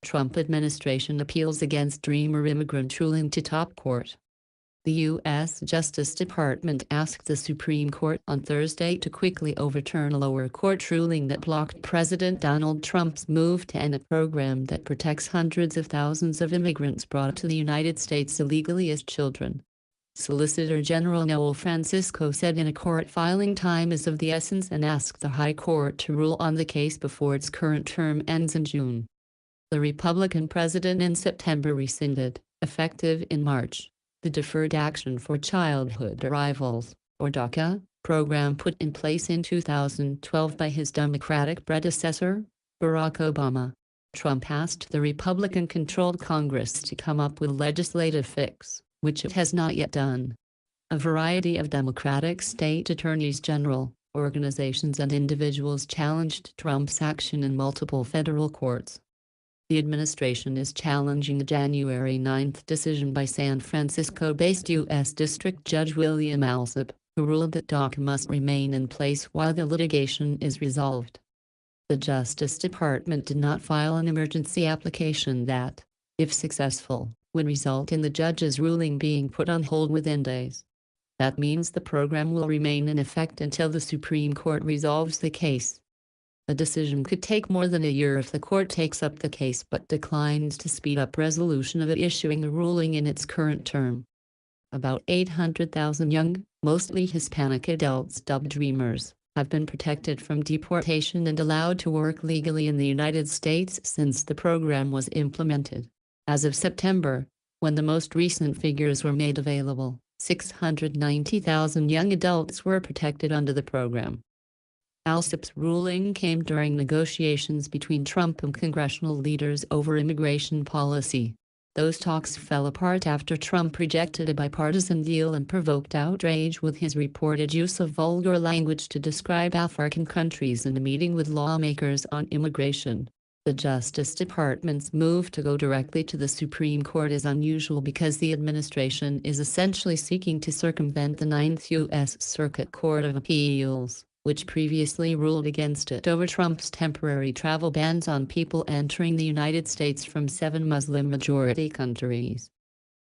Trump administration appeals against Dreamer immigrant ruling to top court. The U.S. Justice Department asked the Supreme Court on Thursday to quickly overturn a lower court ruling that blocked President Donald Trump's move to end a program that protects hundreds of thousands of immigrants brought to the United States illegally as children. Solicitor General Noel Francisco said in a court filing time is of the essence and asked the High Court to rule on the case before its current term ends in June. The Republican president in September rescinded, effective in March, the Deferred Action for Childhood Arrivals, or DACA, program put in place in 2012 by his Democratic predecessor, Barack Obama. Trump asked the Republican-controlled Congress to come up with a legislative fix, which it has not yet done. A variety of Democratic state attorneys general, organizations and individuals challenged Trump's action in multiple federal courts. The administration is challenging the January 9th decision by San Francisco-based U.S. District Judge William Alsop, who ruled that DACA must remain in place while the litigation is resolved. The Justice Department did not file an emergency application that, if successful, would result in the judge's ruling being put on hold within days. That means the program will remain in effect until the Supreme Court resolves the case. A decision could take more than a year if the court takes up the case but declines to speed up resolution of it, issuing a ruling in its current term. About 800,000 young, mostly Hispanic adults dubbed Dreamers, have been protected from deportation and allowed to work legally in the United States since the program was implemented. As of September, when the most recent figures were made available, 690,000 young adults were protected under the program. Alsop's ruling came during negotiations between Trump and congressional leaders over immigration policy. Those talks fell apart after Trump rejected a bipartisan deal and provoked outrage with his reported use of vulgar language to describe African countries in a meeting with lawmakers on immigration. The Justice Department's move to go directly to the Supreme Court is unusual because the administration is essentially seeking to circumvent the Ninth U.S. Circuit Court of Appeals, which previously ruled against it over Trump's temporary travel bans on people entering the United States from 7 Muslim-majority countries.